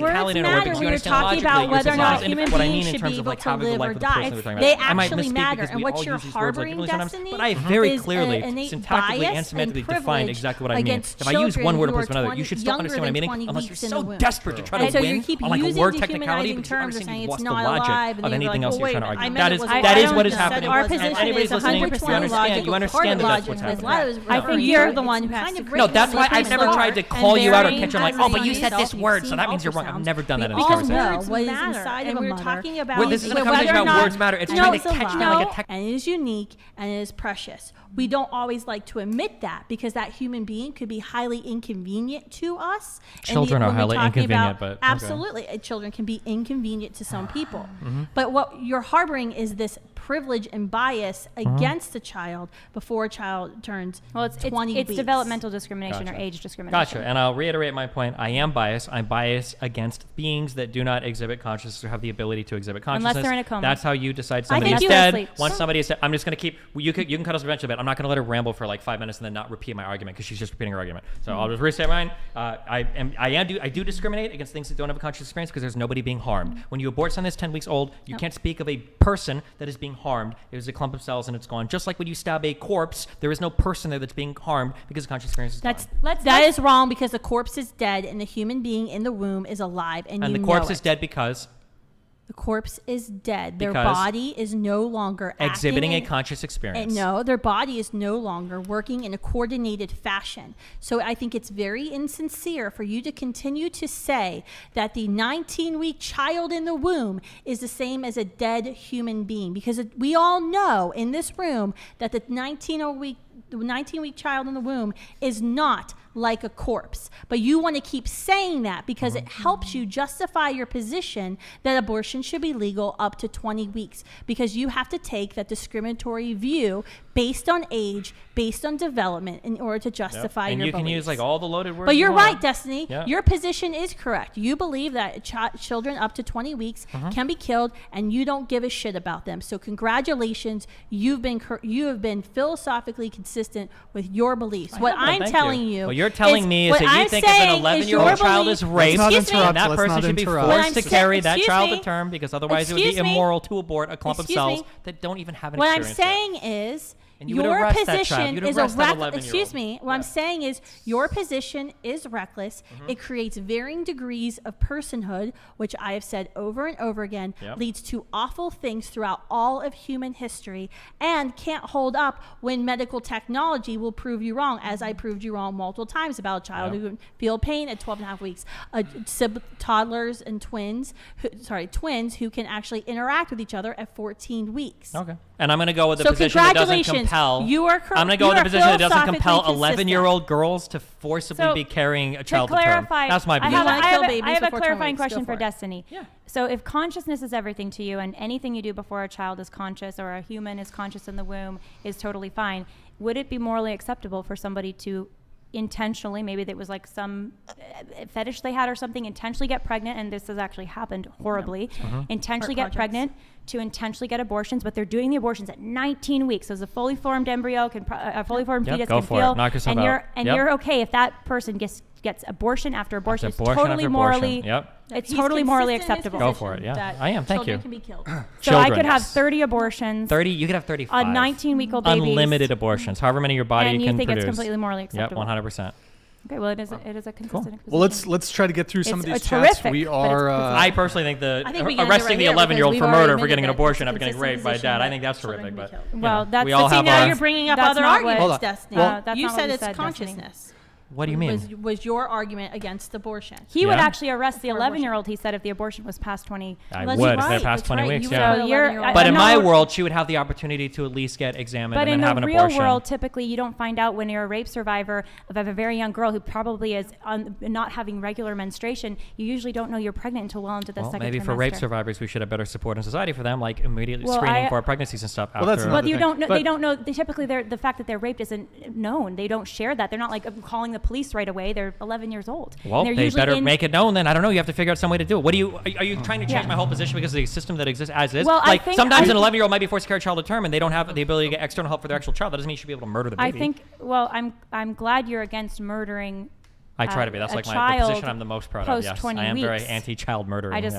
technicality in a word because you understand logically. About whether or not human what I mean beings in should terms be of able like to having the live life or of the person die. that we're talking about. They I might actually misspeak matter. because And we what all you're use these words like harboring, differently sometimes, Destiny, but I very is clearly, innate syntactically and bias semantically and define privilege exactly what I mean. against If I use one word children opposed to who are another, you should still understand what I mean, younger than unless you're 20 so weeks in the desperate to womb. try to And so win you keep on like a using word the technicality humanizing because you terms understand saying you've it's lost the not logic alive, and of then you're anything like, else well, you're wait, trying to I argue. meant it That is was what is I happening. Our And position anybody's is listening, 100% you understand. You understand that that's what's logic. happening. I think you're the one who has to No, that's why I've never tried to call you out or catch you like, oh, but you said this word, so that means you're wrong. I've never done that in this conversation. Words what is inside of a mother. Talking about this isn't a conversation about words matter. It's trying to catch me like a tech. And it is unique and it is precious. We don't always like to admit that because that human being could be highly inconvenient to us. Children are highly inconvenient, but absolutely, children can be inconvenient to some people. But what you're harboring is this privilege and bias against a child before a child turns 20 weeks. It's developmental discrimination or age discrimination. Gotcha. And I'll reiterate my point. I am biased. I'm biased against beings that do not exhibit consciousness or have the ability to exhibit consciousness. Unless they're in a coma. That's how you decide somebody is dead. Once somebody is dead, I'm just going to keep. You can cut us eventually, but I'm not going to let her ramble for like 5 minutes and then not repeat my argument because she's just repeating her argument. So I'll just restate mine. I do discriminate against things that don't have a conscious experience because there's nobody being harmed. When you abort something that's 10 weeks old, you can't speak of a person that is being harmed. There's a clump of cells and it's gone. Just like when you stab a corpse, there is no person there that's being harmed because the conscious experience is gone. That is wrong because the corpse is dead and the human being in the womb is alive, and the corpse is dead because the corpse is dead. Their body is no longer exhibiting a conscious experience. No, their body is no longer working in a coordinated fashion. So I think it's very insincere for you to continue to say that the 19-week child in the womb is the same as a dead human being, because we all know in this room that the 19-week child in the womb is not like a corpse. But you want to keep saying that because it helps you justify your position that abortion should be legal up to 20 weeks, because you have to take that discriminatory view based on age, based on development, in order to justify your beliefs. And you can use like all the loaded words. But you're right, Destiny. Yeah. Your position is correct. You believe that children up to 20 weeks can be killed, and you don't give a shit about them. So congratulations, you have been philosophically consistent with your beliefs. What I'm telling you, what you're telling me is that you think if an 11-year-old child is raped, that person should be forced to carry that child to term because otherwise it would be immoral to abort a clump of cells that don't even have an experience. What I'm saying is, your position is I'm saying is your position is reckless. It creates varying degrees of personhood, which I have said over and over again, leads to awful things throughout all of human history, and can't hold up when medical technology will prove you wrong, as I proved you wrong multiple times about a child who can feel pain at 12 and a half weeks, toddlers and twins who can actually interact with each other at 14 weeks. Okay. And I'm going to go with the position that doesn't compel. You are correct. I'm going to go with the position that doesn't compel 11-year-old girls to forcibly be carrying a child to term. That's my position. I have a clarifying question for Destiny. Yeah. So if consciousness is everything to you, and anything you do before a child is conscious or a human is conscious in the womb is totally fine, would it be morally acceptable for somebody to intentionally, maybe there was like some fetish they had or something, intentionally get pregnant, and this has actually happened horribly, intentionally get pregnant to intentionally get abortions, but they're doing the abortions at 19 weeks. So as a fully formed embryo a fully formed fetus can feel, and you're okay if that person gets abortion after abortion. It's totally morally it's totally morally acceptable. Go for it. Yeah, I am. Thank you. Can be killed. So I could have 30 abortions. 30. You could have 35. A 19-week-old baby. Unlimited abortions. However many your body can produce. And you think it's completely morally acceptable? Yep, 100%. Okay, well, it is a consistent position. Well, let's try to get through some of these chats. Horrific, we are. I personally think arresting the 11-year-old for murder for getting an abortion after getting raped by a dad, I think that's horrific. But we all have now you're bringing up other arguments, Destiny. You said it's consciousness. What do you mean? Was your argument against abortion? He would actually arrest the 11-year-old, he said, if the abortion was past 20. I would if they're past 20 weeks, yeah. But in my world, she would have the opportunity to at least get examined and then have an abortion. But in the real world, typically, you don't find out when you're a rape survivor of a very young girl who probably is not having regular menstruation. You usually don't know you're pregnant until well into the second trimester. Maybe for rape survivors, we should have better support in society for them, like immediately screening for pregnancies and stuff. But you don't know. They don't know. Typically, the fact that they're raped isn't known. They don't share that. They're not like calling the police right away. They're 11 years old. Well, they better make it known then. I don't know. You have to figure out some way to do it. Are you trying to change my whole position because of the system that exists as is? Well, like sometimes an 11-year-old might be forced to carry a child to term and they don't have the ability to get external help for their actual child. That doesn't mean you should be able to murder the baby. I'm glad you're against murdering I try to be. That's a like the child position I'm the most proud of. Yes, I am very anti-child murdering. I just yeah.